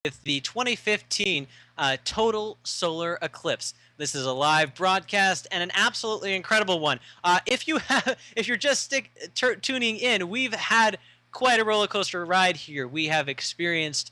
with the 2015 total solar eclipse. This is a live broadcast and an absolutely incredible one. If you're just tuning in, we've had quite a roller coaster ride here. We have experienced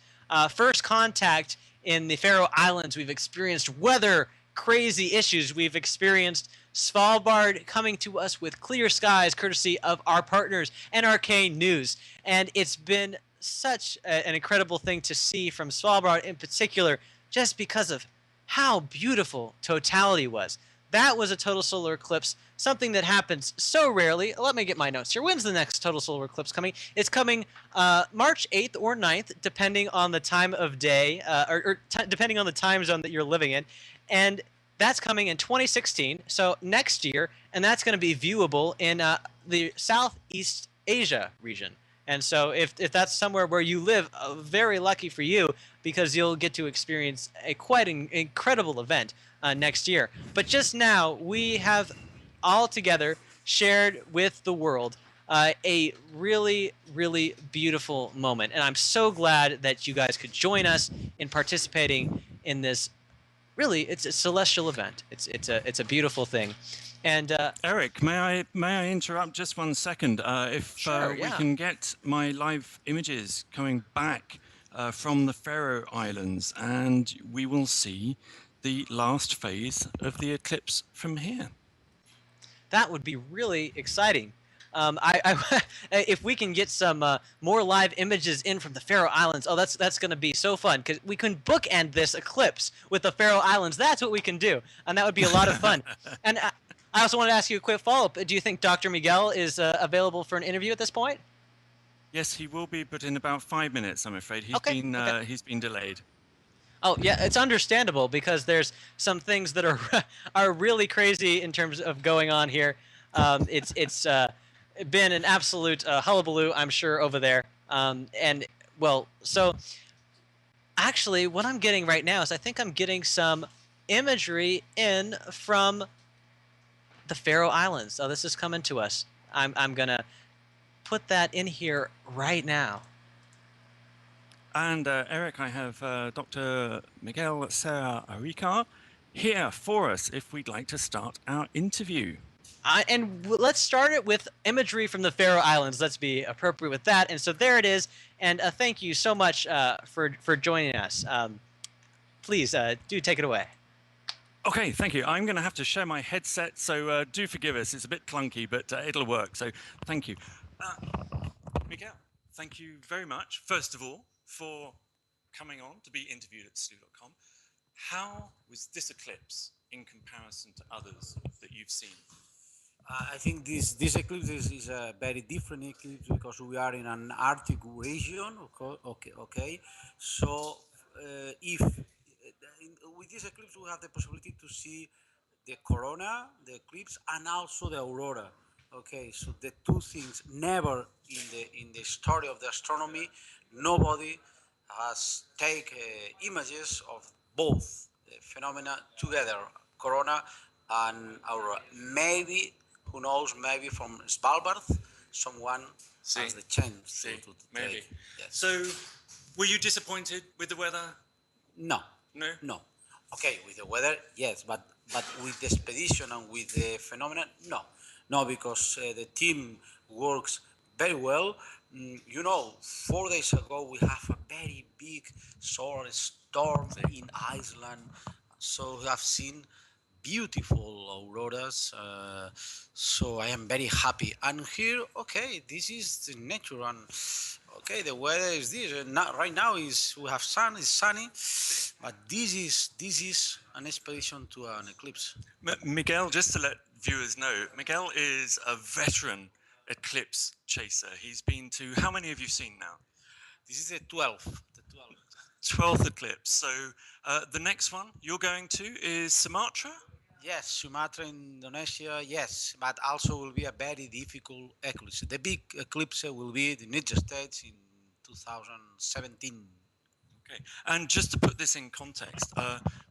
first contact in the Faroe Islands. We've experienced weather crazy issues. We've experienced Svalbard coming to us with clear skies, courtesy of our partners, NRK News. And it's been such an incredible thing to see from Svalbard in particular, just because of how beautiful totality was. That was a total solar eclipse, something that happens so rarely. Let me get my notes here. When's the next total solar eclipse coming? It's coming March 8th or 9th, depending on the time of day, depending on the time zone that you're living in. And that's coming in 2016, so next year, and that's going to be viewable in the Southeast Asia region. And so if that's somewhere where you live, very lucky for you, because you'll get to experience a quite incredible event next year. But just now, we have all together shared with the world a really, really beautiful moment. And I'm so glad that you guys could join us in participating in this. Really, it's a celestial event. It's a beautiful thing. And Eric, may I interrupt just 1 second? If Sure, we yeah. can get my live images coming back from the Faroe Islands, and we will see the last phase of the eclipse from here. That would be really exciting. If we can get some more live images in from the Faroe Islands, oh, that's going to be so fun, because we can bookend this eclipse with the Faroe Islands. That's what we can do, and that would be a lot of fun. And I also wanted to ask you a quick follow-up. Do you think Dr. Miguel is available for an interview at this point? Yes, he will be, but in about 5 minutes, I'm afraid. He's been delayed. Oh yeah, it's understandable, because there's some things that are really crazy in terms of going on here. It's been an absolute hullabaloo, I'm sure, over there. And well, so actually, what I'm getting right now is I think I'm getting some imagery in from the Faroe Islands. So this is coming to us. I'm gonna put that in here right now. And Eric, I have Dr. Miguel Serra Arica here for us if we'd like to start our interview. Let's start it with imagery from the Faroe Islands. Let's be appropriate with that. And so there it is. And thank you so much for joining us. Please do take it away. Okay, thank you. I'm going to have to share my headset, so do forgive us. It's a bit clunky, but it'll work. So thank you. Miguel, thank you very much, first of all, for coming on to be interviewed at Slooh.com. How was this eclipse in comparison to others that you've seen? I think this eclipse is a very different eclipse because we are in an Arctic region. Okay. So if with this eclipse we have the possibility to see the corona, the eclipse, and also the aurora. Okay, so the two things never in the story of the astronomy, nobody has taken images of both phenomena together, corona and aurora. Maybe, who knows, maybe from Svalbard, someone has the chance to maybe. take. Yes. So, were you disappointed with the weather? No. No? Okay, with the weather, yes, but with the expedition and with the phenomenon, no. No, because the team works very well. 4 days ago we have a very big solar storm in Iceland, so we have seen beautiful auroras. So I am very happy. And here, okay, this is the nature, and okay, the weather is this. Right now is we have sun, it's sunny, but this is an expedition to an eclipse. Miguel, just to let viewers know, Miguel is a veteran eclipse chaser. He's been to, how many have you seen now? This is the 12th. 12th eclipse. So the next one you're going to is Sumatra? Yes, Sumatra, Indonesia, yes, but also will be a very difficult eclipse. The big eclipse will be the United States in 2017. Okay, and just to put this in context,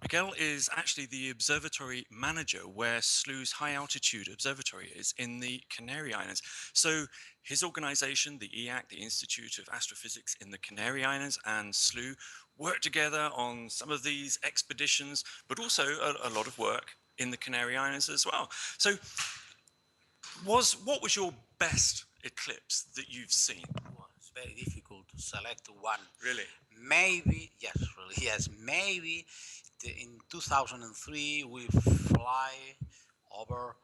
Miguel is actually the observatory manager where Slooh's high altitude observatory is in the Canary Islands. So his organization, the EAC, the Institute of Astrophysics in the Canary Islands, and Slooh work together on some of these expeditions, but also a lot of work in the Canary Islands as well. So what was your best eclipse that you've seen? Well, it's very difficult to select one. Really? Maybe, yes, really, yes, maybe in 2003 we fly over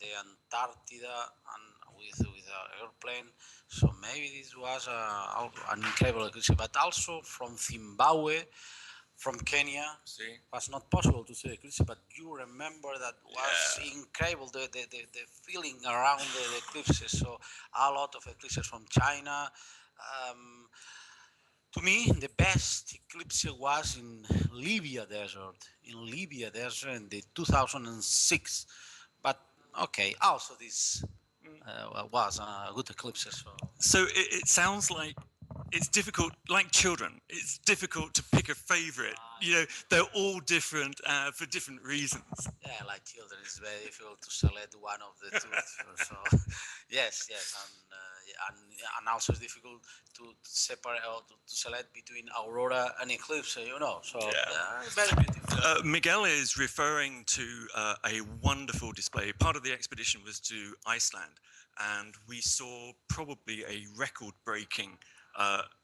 the Antarctica and with an airplane. So maybe this was an incredible eclipse, but also from Zimbabwe, from Kenya. See? Was not possible to see the eclipse, but you remember that was incredible, the feeling around the eclipses. So a lot of eclipses from China. Um, to me, the best eclipse was in Libya desert, in the 2006. But okay, also this was a good eclipse. So it sounds like it's difficult, like children, it's difficult to pick a favorite. You know, they're all different for different reasons. Yeah, like children, it's very difficult to select one of the two. So, yes, and also it's difficult to separate or to select between aurora and eclipse. So it's very beautiful. Miguel is referring to a wonderful display. Part of the expedition was to Iceland, and we saw probably a record-breaking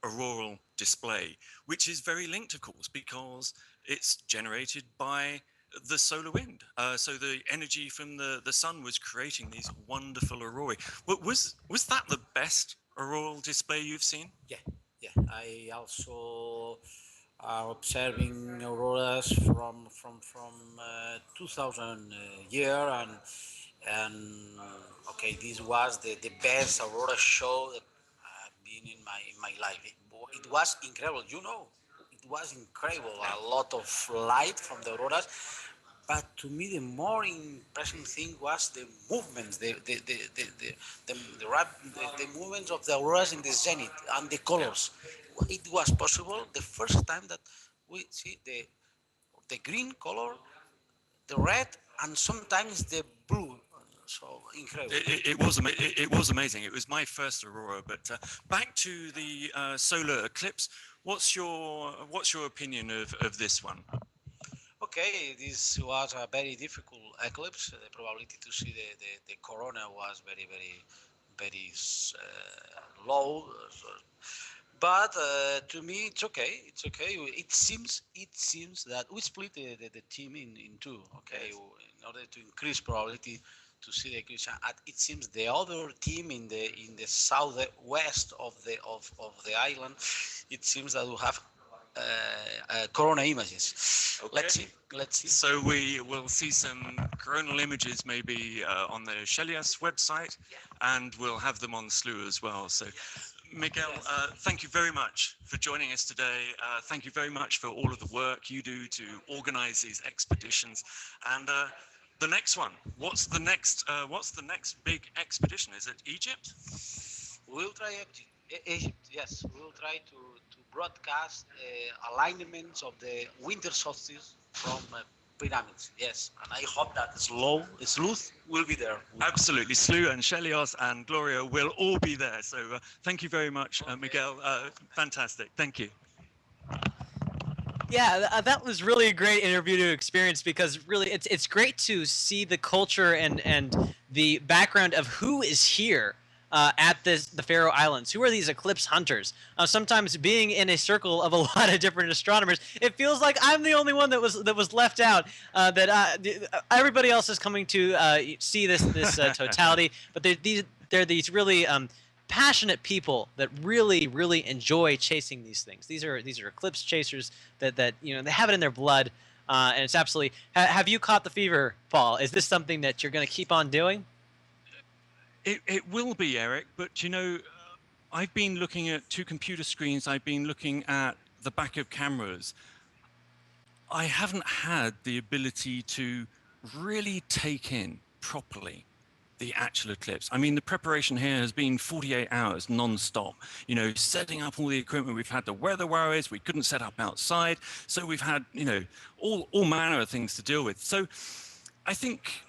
auroral display, which is very linked, of course, because it's generated by the solar wind. So the energy from the sun was creating these wonderful aurorae. Was that the best auroral display you've seen? Yeah, yeah. I also are observing auroras from 2000 year and okay, this was the best aurora show that I've been in my life. It was incredible, It was incredible. A lot of light from the auroras, but to me, the more impressive thing was the movements, the movements of the auroras in the zenith and the colors. It was possible the first time that we see the green color, the red, and sometimes the blue. So incredible. It was amazing. It was my first aurora. But back to the solar eclipse. What's your opinion of this one? Okay, this was a very difficult eclipse. The probability to see the corona was very low. But to me, it's okay. It's okay. It seems that we split the team in two. Okay, in order to increase probability to see the eclipse. And it seems the other team in the southwest of the island. It seems that we have corona images. Okay. Let's see. So we will see some coronal images maybe on the Shelias website, and we'll have them on Slooh as well. So, Miguel, thank you very much for joining us today. Thank you very much for all of the work you do to organize these expeditions. And the next one, what's the next big expedition? Is it Egypt? We'll try Egypt. Yes, we'll try to broadcast alignments of the winter solstice from pyramids. Yes, and I hope that Slooh will be there. Absolutely. Slooh and Shelios and Gloria will all be there. So thank you very much, Miguel. Fantastic. Thank you. Yeah, that was really a great interview to experience because really it's great to see the culture and the background of who is here at the Faroe Islands. Who are these eclipse hunters? Sometimes being in a circle of a lot of different astronomers, it feels like I'm the only one that was left out. Everybody else is coming to see this totality, but they're these really passionate people that really enjoy chasing these things. These are eclipse chasers that they have it in their blood, and it's absolutely. Have you caught the fever, Paul? Is this something that you're going to keep on doing? It will be, Eric, but I've been looking at two computer screens. I've been looking at the back of cameras. I haven't had the ability to really take in properly the actual eclipse. I mean, the preparation here has been 48 hours non-stop, you know, setting up all the equipment. We've had the weather worries, we couldn't set up outside, so we've had, you know, all manner of things to deal with. So I think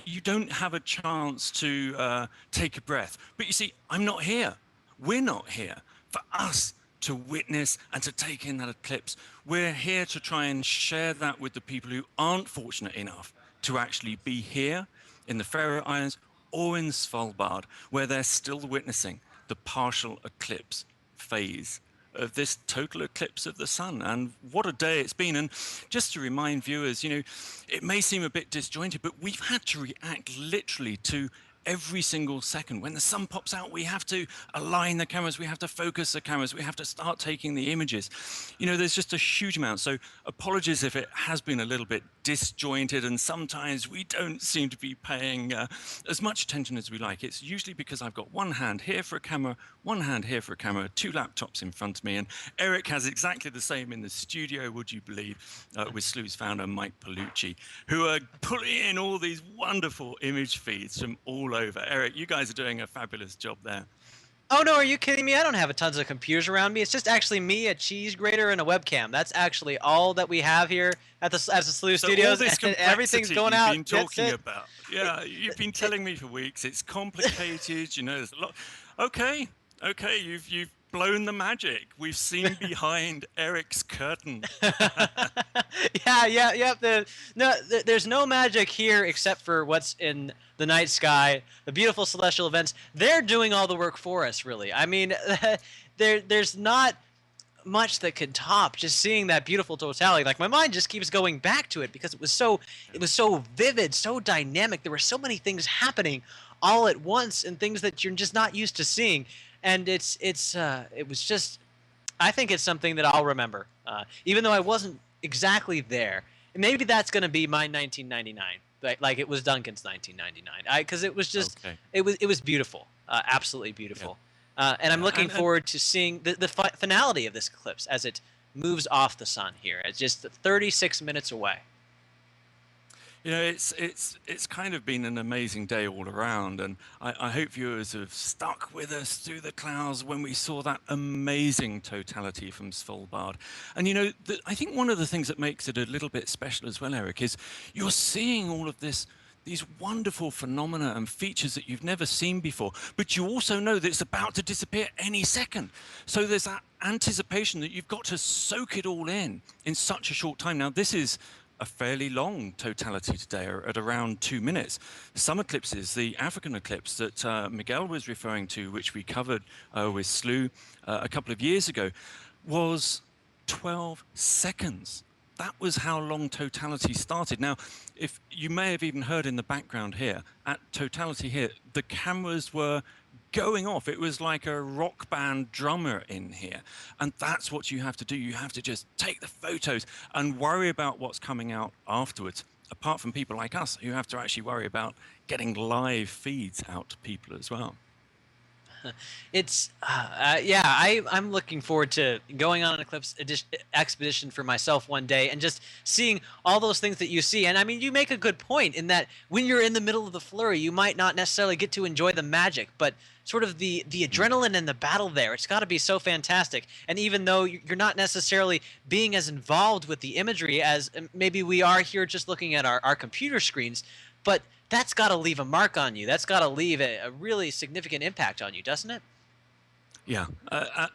you don't have a chance to take a breath. But you see, I'm not here. We're not here for us to witness and to take in that eclipse. We're here to try and share that with the people who aren't fortunate enough to actually be here in the Faroe Islands or in Svalbard, where they're still witnessing the partial eclipse phase of this total eclipse of the sun. And what a day it's been. And just to remind viewers, you know, it may seem a bit disjointed, but we've had to react literally to every single second. When the sun pops out, we have to align the cameras, we have to focus the cameras, we have to start taking the images. You know, there's just a huge amount. So apologies if it has been a little bit disjointed, and sometimes we don't seem to be paying as much attention as we like. It's usually because I've got one hand here for a camera, one hand here for a camera, two laptops in front of me, and Eric has exactly the same in the studio, would you believe, with Slooh's founder, Mike Palucci, who are pulling in all these wonderful image feeds from all over. Eric, you guys are doing a fabulous job there. Oh no, are you kidding me? I don't have a tons of computers around me. It's just actually me, a cheese grater, and a webcam. That's actually all that we have here at the Slooh Studios. All this and everything's going out. you've been talking about. Yeah, you've been telling me for weeks. It's complicated. You know, there's a lot. Okay, you've blown the magic. We've seen behind Eric's curtain. Yeah. There's no magic here except for what's in the night sky, the beautiful celestial events. They're doing all the work for us, really. I mean, there's not much that could top just seeing that beautiful totality. Like, my mind just keeps going back to it because it was so vivid, so dynamic. There were so many things happening all at once, and things that you're just not used to seeing. And it was just, I think it's something that I'll remember, even though I wasn't exactly there. And maybe that's going to be my 1999, like it was Duncan's 1999, because it was just, Okay. it was beautiful, absolutely beautiful. And I'm looking forward to seeing the finality of this eclipse as it moves off the sun here. It's just 36 minutes away. You know, it's kind of been an amazing day all around, and I hope viewers have stuck with us through the clouds when we saw that amazing totality from Svalbard. And you know, I think one of the things that makes it a little bit special as well, Eric, is you're seeing all of these wonderful phenomena and features that you've never seen before, but you also know that it's about to disappear any second. So there's that anticipation that you've got to soak it all in such a short time. Now, this is a fairly long totality today, at around 2 minutes. Some eclipses, the African eclipse that Miguel was referring to, which we covered with Slooh a couple of years ago, was 12 seconds. That was how long totality started. Now, if you may have even heard in the background here, at totality here, the cameras were going off. It was like a rock band drummer in here. And that's what you have to do. You have to just take the photos and worry about what's coming out afterwards, apart from people like us who have to actually worry about getting live feeds out to people as well. It's I'm looking forward to going on an eclipse expedition for myself one day and just seeing all those things that you see. And I mean, you make a good point in that when you're in the middle of the flurry, you might not necessarily get to enjoy the magic, but sort of the adrenaline and the battle there, it's got to be so fantastic. And even though you're not necessarily being as involved with the imagery as maybe we are here just looking at our computer screens, but that's got to leave a mark on you. That's got to leave a really significant impact on you, doesn't it? Yeah,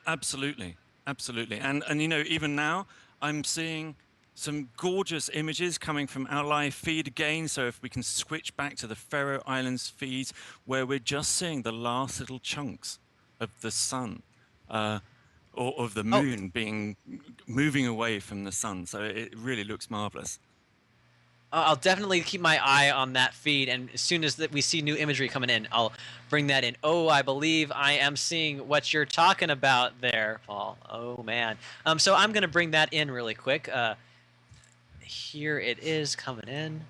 absolutely. And you know, even now, I'm seeing some gorgeous images coming from our live feed again. So if we can switch back to the Faroe Islands feeds, where we're just seeing the last little chunks of the sun, or of the moon moving away from the sun. So it really looks marvelous. I'll definitely keep my eye on that feed, and as soon as we see new imagery coming in, I'll bring that in. Oh, I believe I am seeing what you're talking about there, Paul. Oh, man. So I'm going to bring that in really quick. Here it is coming in.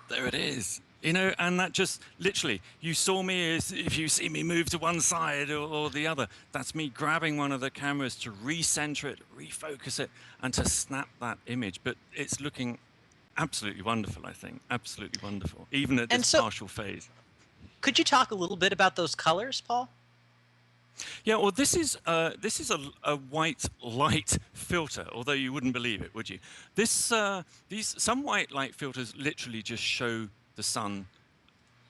There it is. You know, and that just literally, you saw me as if you see me move to one side or the other. That's me grabbing one of the cameras to recenter it, refocus it, and to snap that image. But it's looking absolutely wonderful, I think. Absolutely wonderful, even at And this so, partial phase. could you talk a little bit about those colors, Paul? Yeah, well, this is a white light filter, although you wouldn't believe it, would you? These some white light filters literally just show the sun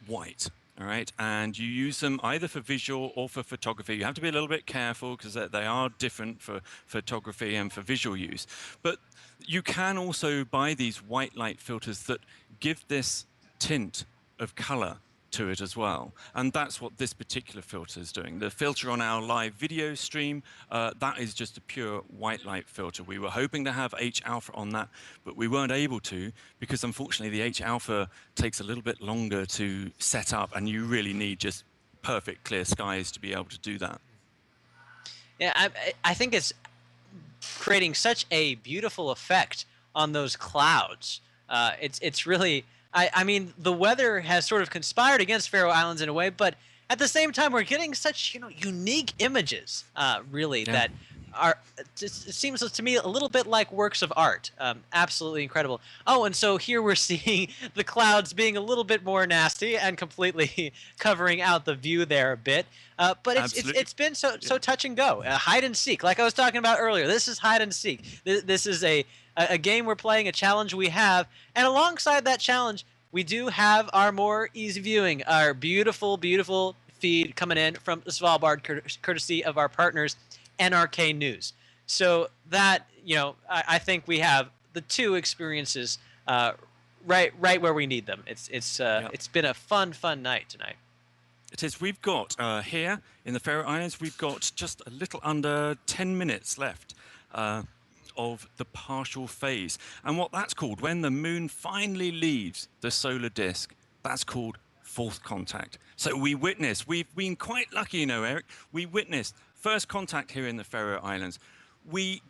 white. All right, and you use them either for visual or for photography. You have to be a little bit careful because they are different for photography and for visual use. But you can also buy these white light filters that give this tint of color to it as well. And that's what this particular filter is doing. The filter on our live video stream, that is just a pure white light filter. We were hoping to have H alpha on that, but we weren't able to because unfortunately the H alpha takes a little bit longer to set up, and you really need just perfect clear skies to be able to do that. Yeah, I think it's creating such a beautiful effect on those clouds. It's really I mean the weather has sort of conspired against Faroe Islands in a way, but at the same time we're getting such unique images really Yeah. that are it seems to me a little bit like works of art. Absolutely incredible. Oh, and so here we're seeing the clouds being a little bit more nasty and completely covering out the view there a bit. But Absolutely. it's been so touch and go, hide and seek, like I was talking about earlier. This is hide and seek. This is a game we're playing, a challenge we have, and alongside that challenge, we do have our more easy viewing, our beautiful feed coming in from Svalbard, courtesy of our partners, NRK News. So that I think we have the two experiences right where we need them. It's been a fun night tonight. It is. We've got here in the Faroe Islands, we've got just a little under 10 minutes left of the partial phase. And what that's called, when the moon finally leaves the solar disk, that's called fourth contact. So we've been quite lucky, Eric. We witnessed first contact here in the Faroe Islands. We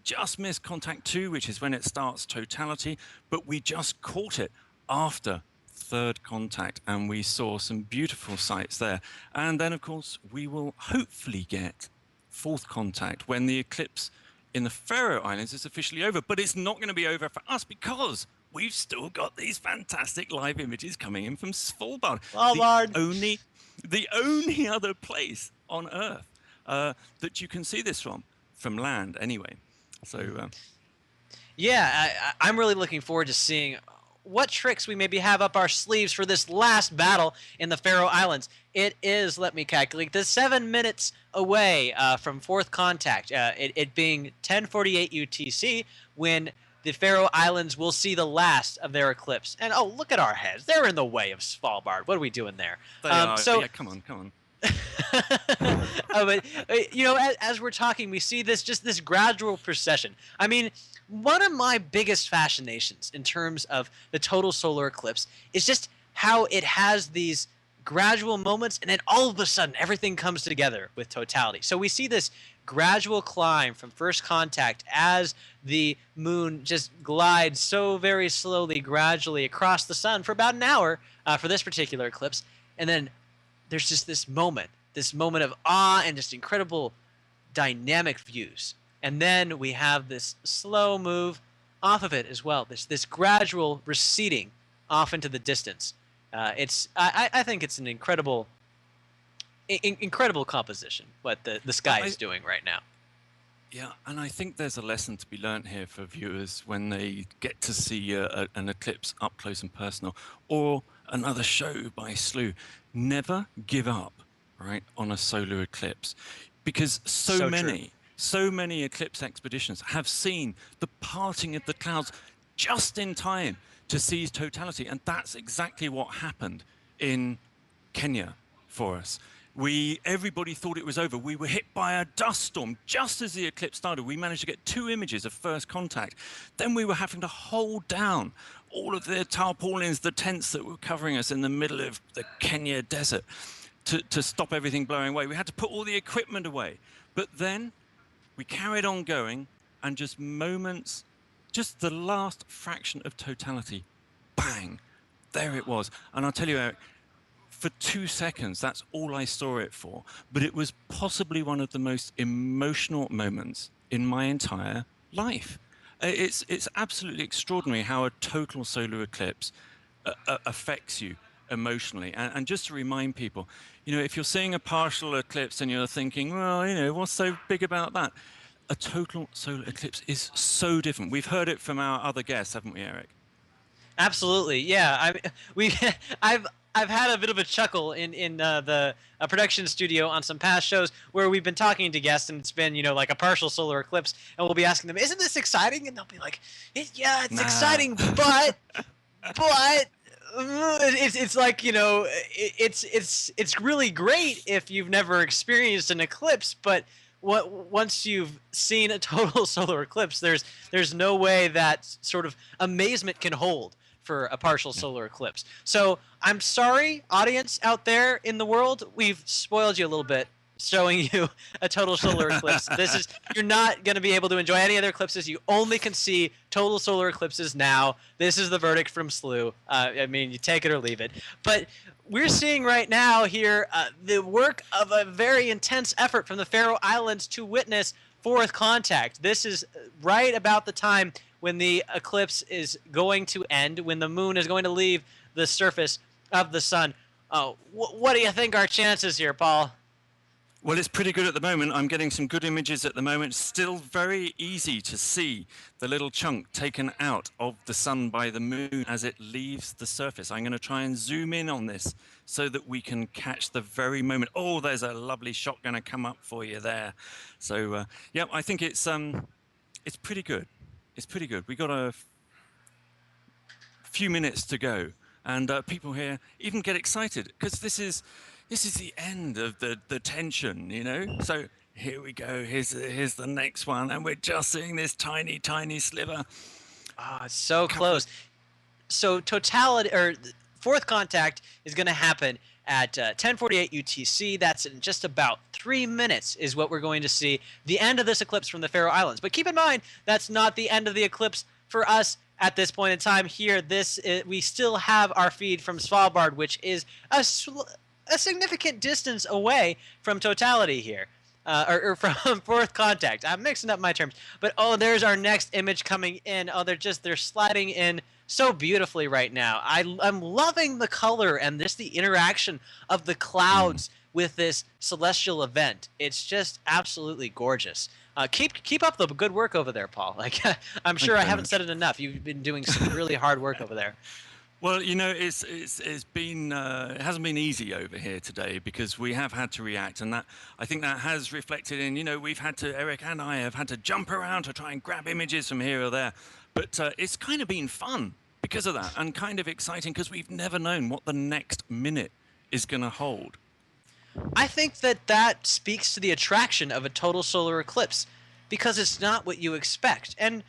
just missed contact 2, which is when it starts totality, but we just caught it after third contact, and we saw some beautiful sights there. And then, of course, we will hopefully get fourth contact when the eclipse in the Faroe Islands is officially over. But it's not going to be over for us because we've still got these fantastic live images coming in from Svalbard. The only other place on Earth that you can see this from land anyway. So yeah, I'm really looking forward to seeing what tricks we maybe have up our sleeves for this last battle in the Faroe Islands. It is, let me calculate, the 7 minutes away from fourth contact, it being 10:48 UTC, when the Faroe Islands will see the last of their eclipse. And oh, look at our heads. They're in the way of Svalbard. What are we doing there? yeah, come on. But as we're talking, we see this gradual procession. I mean, one of my biggest fascinations in terms of the total solar eclipse is just how it has these gradual moments, and then all of a sudden everything comes together with totality. So we see this gradual climb from first contact as the moon just glides so very slowly, gradually across the sun for about an hour for this particular eclipse, and then there's just this moment of awe and just incredible dynamic views. And then we have this slow move off of it as well, this gradual receding off into the distance. I think it's an incredible composition what the sky is doing right now. Yeah, and I think there's a lesson to be learned here for viewers when they get to see an eclipse up close and personal, or another show by Slooh. Never give up, right, on a solar eclipse, because so many eclipse expeditions have seen the parting of the clouds just in time to seize totality, and that's exactly what happened in Kenya for us. Everybody thought it was over. We were hit by a dust storm just as the eclipse started. We managed to get 2 images of first contact. Then we were having to hold down all of the tarpaulins, the tents that were covering us in the middle of the Kenya desert to stop everything blowing away. We had to put all the equipment away. But then we carried on going, and just the last fraction of totality, bang, there it was. And I'll tell you, Eric, for 2 seconds, that's all I saw it for. But it was possibly one of the most emotional moments in my entire life. It's absolutely extraordinary how a total solar eclipse affects you emotionally. And just to remind people, if you're seeing a partial eclipse and you're thinking, well, what's so big about that? A total solar eclipse is so different. We've heard it from our other guests, haven't we, Eric? Absolutely, yeah. We I've I've had a bit of a chuckle in the production studio on some past shows where we've been talking to guests and it's been like a partial solar eclipse, and we'll be asking them, "Isn't this exciting?" And they'll be like, "Yeah, it's Nah. exciting, but it's like it's really great if you've never experienced an eclipse, but once you've seen a total solar eclipse, there's no way that sort of amazement can hold for a partial solar eclipse. So I'm sorry, audience out there in the world, we've spoiled you a little bit showing you a total solar eclipse. You're not going to be able to enjoy any other eclipses. You only can see total solar eclipses now. This is the verdict from Slooh. I mean, you take it or leave it. But we're seeing right now here the work of a very intense effort from the Faroe Islands to witness fourth contact. This is right about the time when the eclipse is going to end, when the moon is going to leave the surface of the sun. What do you think our chances here, Paul? Well, it's pretty good at the moment. I'm getting some good images at the moment. Still very easy to see the little chunk taken out of the sun by the moon as it leaves the surface. I'm going to try and zoom in on this so that we can catch the very moment. Oh, there's a lovely shot going to come up for you there. So, yeah, I think it's pretty good. It's pretty good. We got a few minutes to go, and people here even get excited because this is the end of the tension, So here we go. Here's the next one, and we're just seeing this tiny, tiny sliver. Ah, it's so close. So totality or fourth contact is going to happen at 10:48 UTC. That's in just about 3 minutes is what we're going to see the end of this eclipse from the Faroe Islands. But keep in mind, that's not the end of the eclipse for us at this point in time here. We still have our feed from Svalbard, which is a significant distance away from totality here, or from fourth contact. I'm mixing up my terms, but there's our next image coming in. They're sliding in so beautifully right now. I'm loving the color and the interaction of the clouds with this celestial event. It's just absolutely gorgeous. Keep up the good work over there, Paul. Like I'm sure I haven't said it enough. You've been doing some really hard work over there. Well, it's been it hasn't been easy over here today because we have had to react, and I think that has reflected in Eric and I have had to jump around to try and grab images from here or there, but it's kind of been fun because of that, and kind of exciting because we've never known what the next minute is going to hold. I think that speaks to the attraction of a total solar eclipse because it's not what you expect. And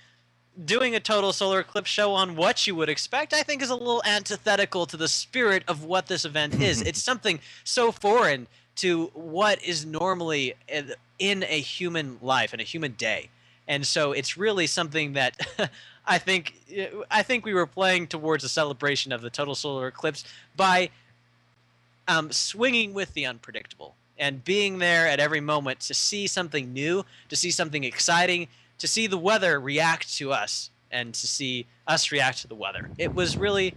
doing a total solar eclipse show on what you would expect, I think, is a little antithetical to the spirit of what this event is. It's something so foreign to what is normally in a human life, in a human day. And so it's really something that I think we were playing towards a celebration of the total solar eclipse by swinging with the unpredictable and being there at every moment to see something new, to see something exciting, to see the weather react to us and to see us react to the weather. It was really,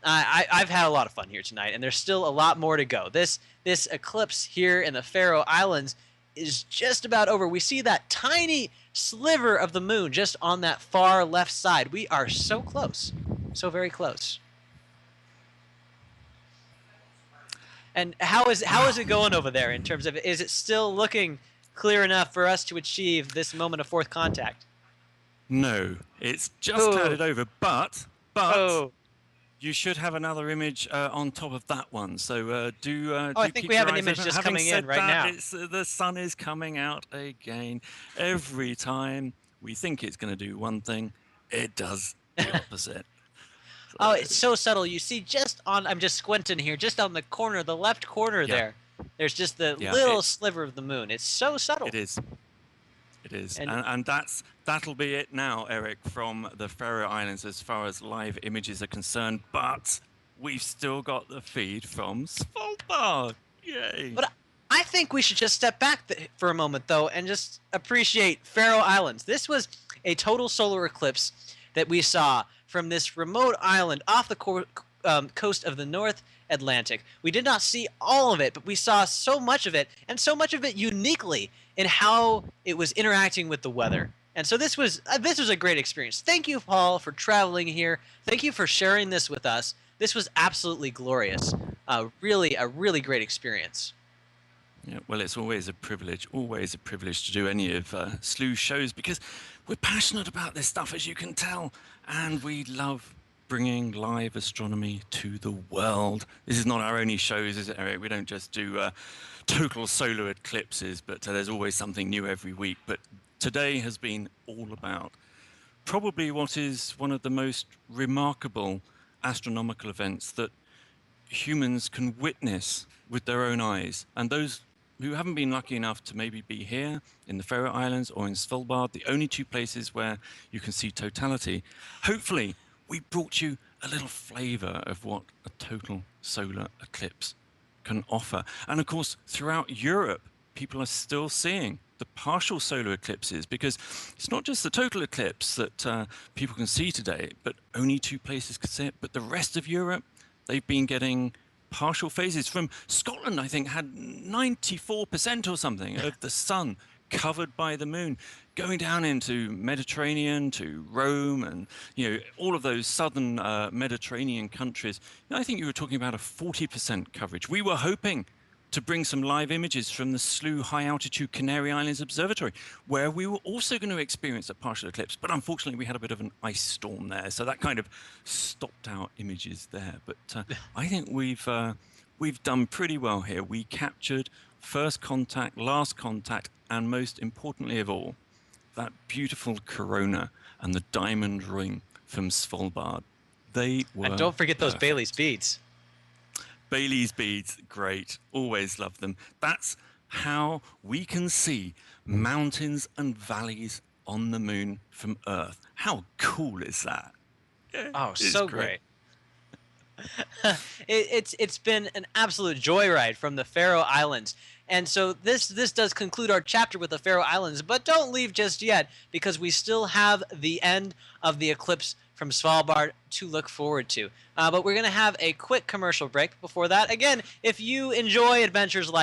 I've had a lot of fun here tonight, and there's still a lot more to go. This eclipse here in the Faroe Islands is just about over. We see that tiny sliver of the moon just on that far left side. We are so close, so very close. And how is it going over there in terms of, is it still looking clear enough for us to achieve this moment of fourth contact? No, it's just clouded over, but you should have another image on top of that one. So I think we have an image just coming in right now. The sun is coming out again. Every time we think it's going to do one thing, it does the opposite. Oh, it's so subtle. You see I'm just squinting here, just on the corner, the left corner there. There's just the little sliver of the moon. It's so subtle. It is. It is. And that'll be it now, Eric, from the Faroe Islands as far as live images are concerned. But we've still got the feed from Svalbard. Yay. But I think we should just step back for a moment, though, and just appreciate Faroe Islands. This was a total solar eclipse that we saw from this remote island off the coast of the North Atlantic. We did not see all of it, but we saw so much of it, and so much of it uniquely in how it was interacting with the weather. And so this was a great experience. Thank you, Paul, for traveling here. Thank you for sharing this with us. This was absolutely glorious. Really, a really great experience. Yeah, well, it's always a privilege to do any of Slooh's shows because we're passionate about this stuff, as you can tell, and we love bringing live astronomy to the world. This is not our only shows, is it, Eric? We don't just do total solar eclipses, but there's always something new every week. But today has been all about probably what is one of the most remarkable astronomical events that humans can witness with their own eyes. And those who haven't been lucky enough to maybe be here in the Faroe Islands or in Svalbard, the only two places where you can see totality, hopefully we brought you a little flavor of what a total solar eclipse can offer. And of course, throughout Europe, people are still seeing the partial solar eclipses because it's not just the total eclipse that people can see today, but only two places can see it. But the rest of Europe, they've been getting partial phases. From Scotland, I think, had 94% or something of the sun covered by the moon, going down into Mediterranean, to Rome, and all of those southern Mediterranean countries. I think you were talking about a 40% coverage. We were hoping to bring some live images from the Slooh High Altitude Canary Islands Observatory, where we were also going to experience a partial eclipse. But unfortunately, we had a bit of an ice storm there, so that kind of stopped our images there. But I think we've done pretty well here. We captured first contact, last contact, and most importantly of all, that beautiful corona and the diamond ring from Svalbard. They were And don't forget those perfect. Bailey's beads. Bailey's beads, great. Always love them. That's how we can see mountains and valleys on the moon from Earth. How cool is that? Yeah, Oh, it's so great. It's been an absolute joyride from the Faroe Islands. And so this does conclude our chapter with the Faroe Islands, but don't leave just yet because we still have the end of the eclipse from Svalbard to look forward to. But we're going to have a quick commercial break before that. Again, if you enjoy adventures like